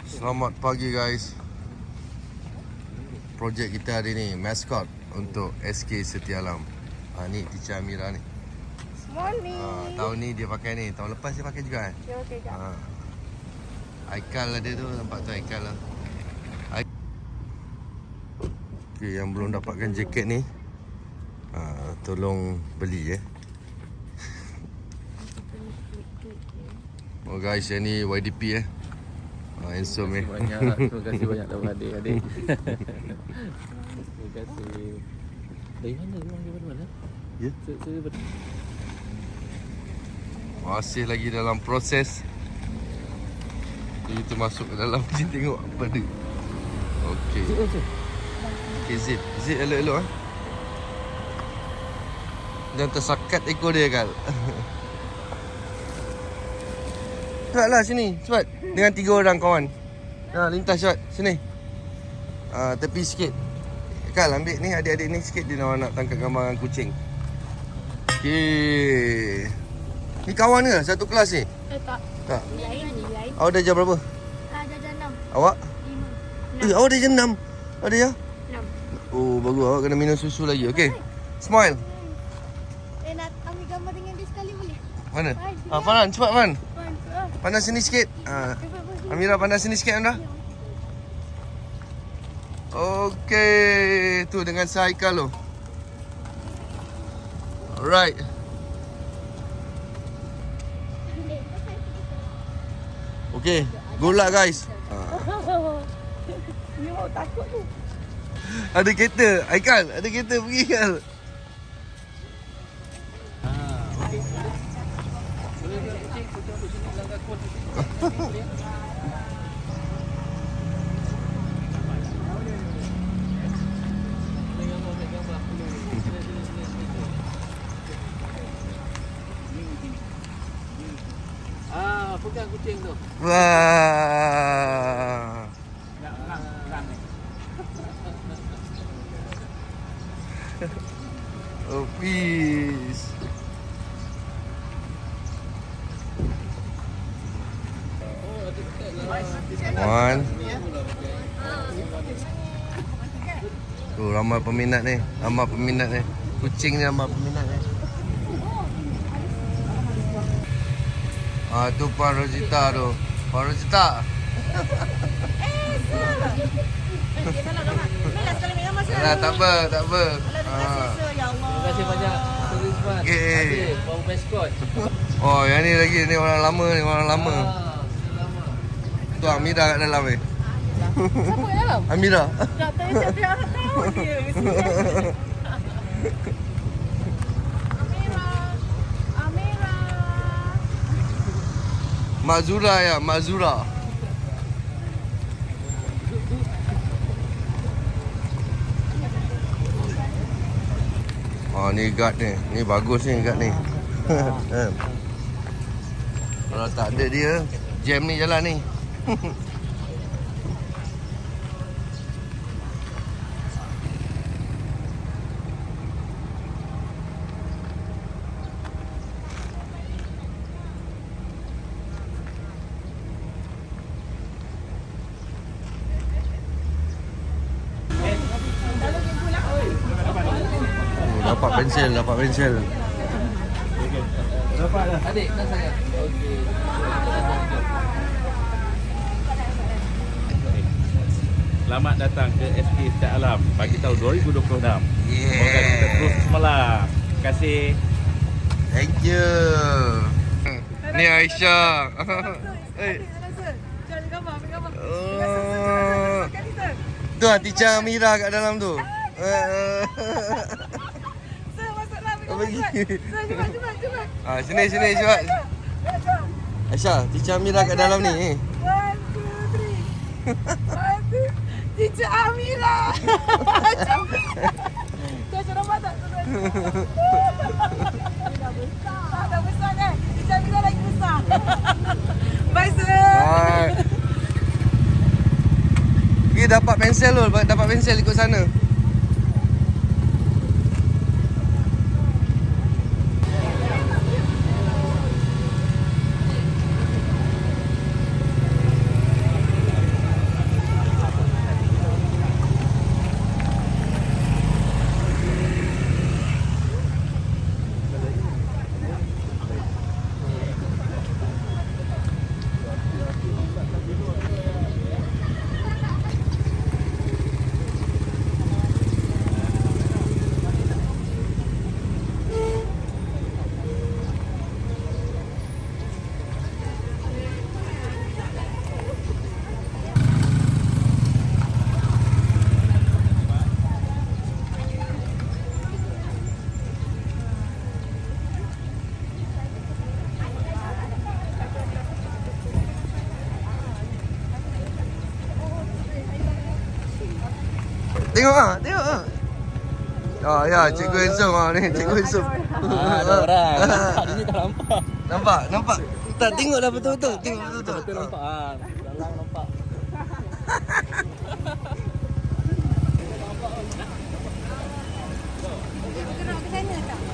Selamat pagi guys. Projek kita hari ni mascot untuk SK Setia Alam. Ni Teacher Amira ni. Morning. Tahun ni dia pakai ni. Tahun lepas dia pakai juga Ya, okey kak. Aikal ada tu, nampak tu Aikal lah. Okay, yang belum dapatkan jaket ni, tolong beli Oh guys, yang ni YDP handsome Terima kasih banyak dah adik-adik. Terima kasih. Dari mana dia orang daripada mana? Ya. Saya masih lagi dalam proses. Jadi kita masuk ke dalam sini tengok apa dia. Okey. Okey, zip. Zip elok-elok Jangan tersakat ekor dia Kal. Cepatlah sini, cepat. Dengan 3 orang kawan. Lintas cepat, sini. Tepi sikit. Kal, ambil ni adik-adik ni sikit. Dia nak tangkap gambar kucing. Okey. Ni kawan ke? Satu kelas ni? Tak. Tak. Lain. Awak dah jam berapa? Darjah 6. Awak? 5. Awak dah jam 6. Ada ya? 6. Oh, bagus. Awak kena minum susu lagi. Okey. Smile. Nak ambil gambar dengan dia sekali boleh? Mana? Farhan, cepat Farhan. Cepat. Pandang sini sikit. Amira pandang sini sikit Amira. Okey, tu dengan Saikal tu. Alright. Okey, good luck guys. Ni mau takut tu. Ada kereta, Aikal, ada kereta pergi Aikal. Pegang kucing tu. Wah. Oh, peace. One. Tu ramai peminat ni. Kucing ni ramai peminat ni. Tu Puan Rosita tu. Puan Rosita. Tak apa. Ya Allah. Terima kasih banyak. Turisman. Okey. Bawa maskot. Oh, yang ni lagi ni orang lama ni, orang lama. Selamat. Tu Amira kat dalam ni. Siapa kat dalam? Amira. Tak tahu dia. Amira. Mak Zura ya, Mak Zura. Oh, ni guard ni. Ni bagus ni guard ni. Kalau tak ada dia, jam ni jalan ni. Dapat pensel. Dapat dah. Adik, nak saya. Okey. Selamat datang ke SK Setia Alam bagi tahun 2026. Semoga kita terus cemerlang. Terima kasih. Thank you. Ni Aisyah. Jangan gambar, ambil gambar. Oh. Tu Teacher Amira kat dalam tu. Sir, masuklah ambil gambar. Pergi. Sir, cepat. Sini cepat. Aisyah, Teacher Amira kat dalam ni. 1, 2, 3. Teacher Amira. Kau macam nampak tak? Dah besar kan? Teacher Amira lagi besar. Bye sir. Bye. Pergi dapat pensel ikut sana. Tengok ah, tengok ah. Ah ya, cikgu handsome ah ni, cikgu handsome. Ada orang. Ini tak nampak. Nampak. Tak tengok dah betul-betul. Tengok betul-betul. Betul nampak ah. Dalam nampak.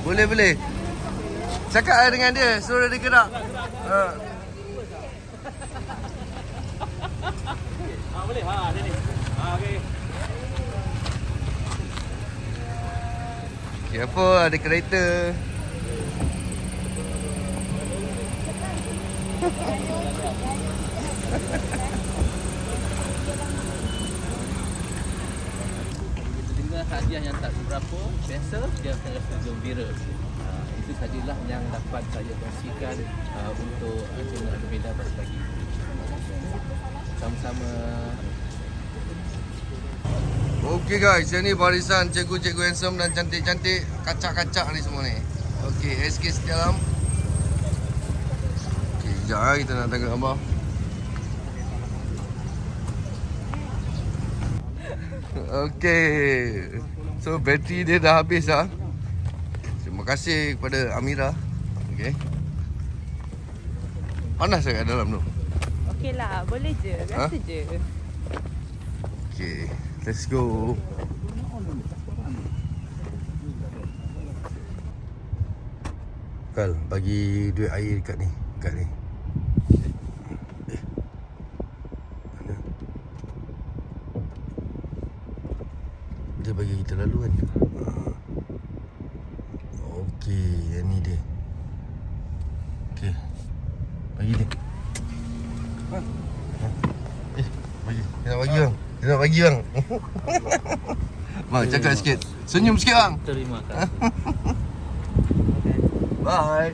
Boleh. Cakap lah dengan dia, suruh dia gerak. Ha. Boleh. Sini. Okey. Okay, apa ada kereta. Dengan hadiah yang tak seberapa, biasa dia akan rasa gembira. Itu sajalah yang dapat saya kongsikan untuk channel Alameda pada pagi. Sama-sama. Okey guys, yang ni barisan cikgu-cikgu handsome dan cantik-cantik, kacak-kacak ni semua ni. Okey, SK Setia Alam. Okey, sekejap lah kita nak tangkap gambar. Okey. So bateri dia dah habis dah. Terima kasih kepada Amira. Okey. Panas tak kat dalam tu? Okey lah, boleh je. Biasa je. Okay, let's go. Kal, bagi duit air dekat ni. Dekat ni. Mana? Dia bagi kita lalu kan? Okey, yang ni dia. Okey. Bagi dia. Bagi. Dia nak bagi bang. Dia nak bagi bang. Bang, cakap sikit. Senyum sikit bang. Terima kasih. Bye.